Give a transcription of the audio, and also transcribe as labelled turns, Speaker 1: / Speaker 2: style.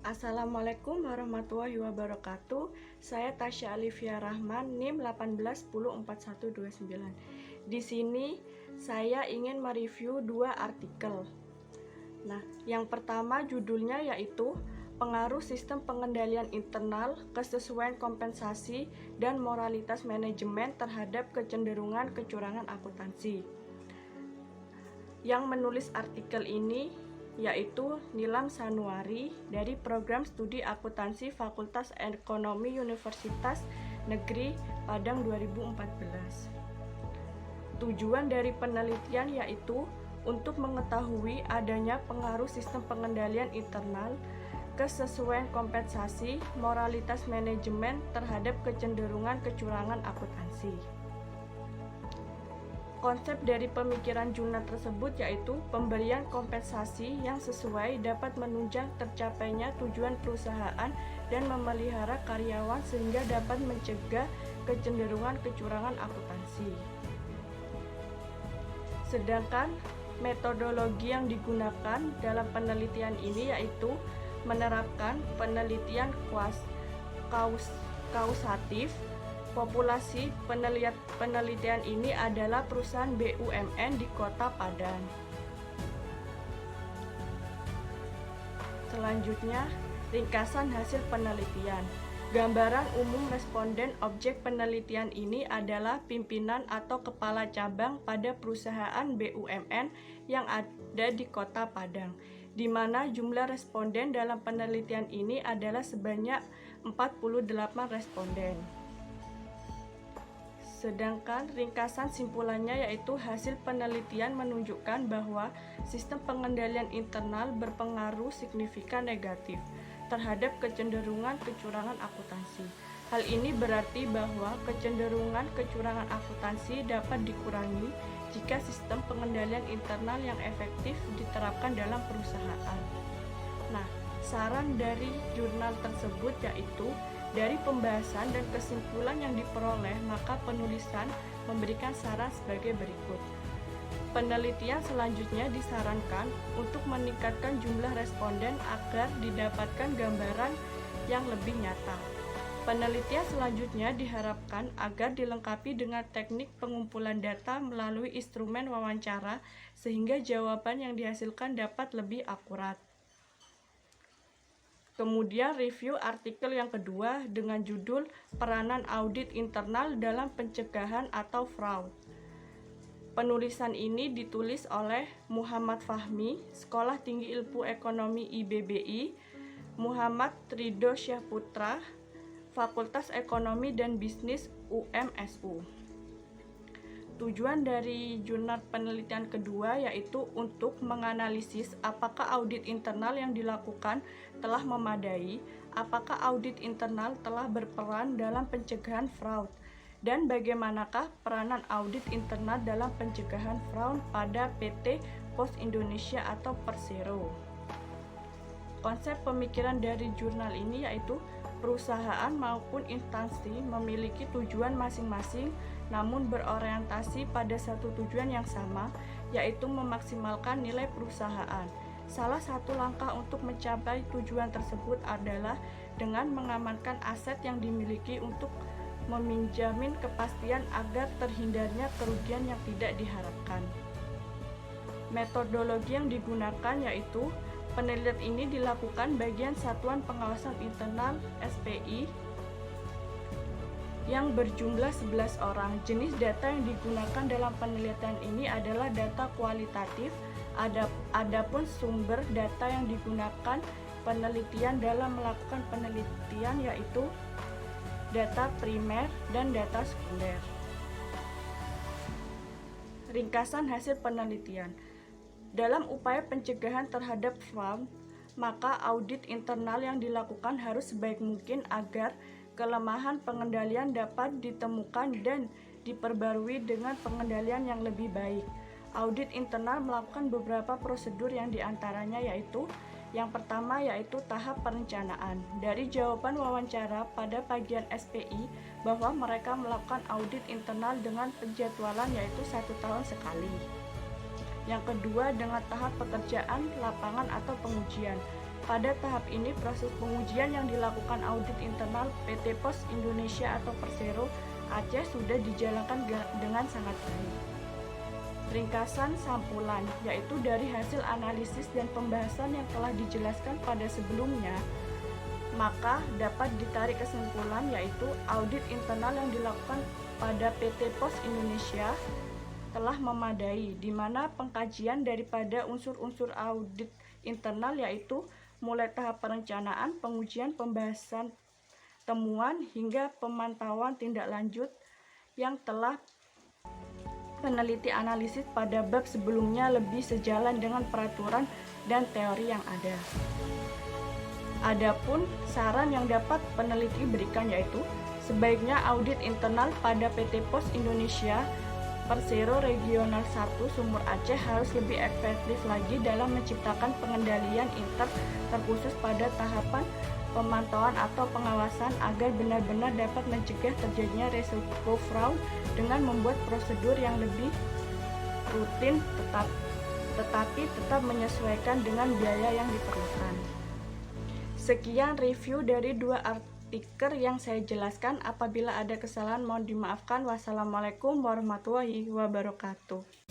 Speaker 1: Assalamualaikum warahmatullahi wabarakatuh. Saya Tasya Alivia Rahman, NIM 18104129. Di sini saya ingin mereview dua artikel. Nah, yang pertama judulnya yaitu Pengaruh Sistem Pengendalian Internal, Kesesuaian Kompensasi, dan Moralitas Manajemen Terhadap Kecenderungan Kecurangan Akuntansi. Yang menulis artikel ini yaitu Nilam Sanuari dari Program Studi Akuntansi Fakultas Ekonomi Universitas Negeri Padang 2014. Tujuan dari penelitian yaitu untuk mengetahui adanya pengaruh sistem pengendalian internal, kesesuaian kompensasi, moralitas manajemen terhadap kecenderungan kecurangan akuntansi. Konsep dari pemikiran jurnal tersebut yaitu pemberian kompensasi yang sesuai dapat menunjang tercapainya tujuan perusahaan dan memelihara karyawan sehingga dapat mencegah kecenderungan kecurangan akuntansi. Sedangkan metodologi yang digunakan dalam penelitian ini yaitu menerapkan penelitian kausatif. Populasi penelitian ini adalah perusahaan BUMN di Kota Padang. Selanjutnya, ringkasan hasil penelitian. Gambaran umum responden objek penelitian ini adalah pimpinan atau kepala cabang pada perusahaan BUMN yang ada di Kota Padang, di mana jumlah responden dalam penelitian ini adalah sebanyak 48 responden. Sedangkan ringkasan simpulannya yaitu hasil penelitian menunjukkan bahwa sistem pengendalian internal berpengaruh signifikan negatif terhadap kecenderungan kecurangan akuntansi. Hal ini berarti bahwa kecenderungan kecurangan akuntansi dapat dikurangi jika sistem pengendalian internal yang efektif diterapkan dalam perusahaan. Nah, saran dari jurnal tersebut yaitu dari pembahasan dan kesimpulan yang diperoleh, maka penulisan memberikan saran sebagai berikut. Penelitian selanjutnya disarankan untuk meningkatkan jumlah responden agar didapatkan gambaran yang lebih nyata. Penelitian selanjutnya diharapkan agar dilengkapi dengan teknik pengumpulan data melalui instrumen wawancara sehingga jawaban yang dihasilkan dapat lebih akurat. Kemudian review artikel yang kedua dengan judul Peranan Audit Internal dalam Pencegahan atau Fraud. Penulisan ini ditulis oleh Muhammad Fahmi, Sekolah Tinggi Ilmu Ekonomi IBBI, Muhammad Ridho Syahputra, Fakultas Ekonomi dan Bisnis UMSU. Tujuan dari jurnal penelitian kedua yaitu untuk menganalisis apakah audit internal yang dilakukan telah memadai, apakah audit internal telah berperan dalam pencegahan fraud, dan bagaimanakah peranan audit internal dalam pencegahan fraud pada PT Pos Indonesia atau Persero. Konsep pemikiran dari jurnal ini yaitu perusahaan maupun instansi memiliki tujuan masing-masing namun berorientasi pada satu tujuan yang sama, yaitu memaksimalkan nilai perusahaan. Salah satu langkah untuk mencapai tujuan tersebut adalah dengan mengamankan aset yang dimiliki untuk menjamin kepastian agar terhindarnya kerugian yang tidak diharapkan. Metodologi yang digunakan yaitu penelitian ini dilakukan bagian Satuan Pengawasan Internal SPI yang berjumlah 11 orang. Jenis data yang digunakan dalam penelitian ini adalah data kualitatif, adapun sumber data yang digunakan penelitian dalam melakukan penelitian yaitu data primer dan data sekunder. Ringkasan hasil penelitian. Dalam upaya pencegahan terhadap fraud, maka audit internal yang dilakukan harus sebaik mungkin agar kelemahan pengendalian dapat ditemukan dan diperbarui dengan pengendalian yang lebih baik. audit internal melakukan beberapa prosedur yang diantaranya yaitu yang pertama yaitu tahap perencanaan. Dari jawaban wawancara pada bagian SPI bahwa mereka melakukan audit internal dengan penjadwalan yaitu 1 tahun sekali. Yang kedua dengan tahap pekerjaan lapangan atau pengujian. Pada tahap ini proses pengujian yang dilakukan audit internal PT Pos Indonesia atau Persero Aceh sudah dijalankan dengan sangat baik. Ringkasan sampulan, yaitu dari hasil analisis dan pembahasan yang telah dijelaskan pada sebelumnya, maka dapat ditarik kesimpulan yaitu audit internal yang dilakukan pada PT Pos Indonesia telah memadai, di mana pengkajian daripada unsur-unsur audit internal yaitu mulai tahap perencanaan, pengujian, pembahasan temuan, hingga pemantauan tindak lanjut yang telah peneliti analisis pada bab sebelumnya lebih sejalan dengan peraturan dan teori yang ada. Adapun saran yang dapat peneliti berikan yaitu sebaiknya audit internal pada PT Pos Indonesia Persero Regional 1 Sumur Aceh harus lebih efektif lagi dalam menciptakan pengendalian terkhusus pada tahapan pemantauan atau pengawasan agar benar-benar dapat mencegah terjadinya resiko fraud dengan membuat prosedur yang lebih rutin tetapi tetap menyesuaikan dengan biaya yang diperlukan. Sekian review dari 2 artikel yang saya jelaskan. Apabila ada kesalahan mohon dimaafkan. Wassalamualaikum warahmatullahi wabarakatuh.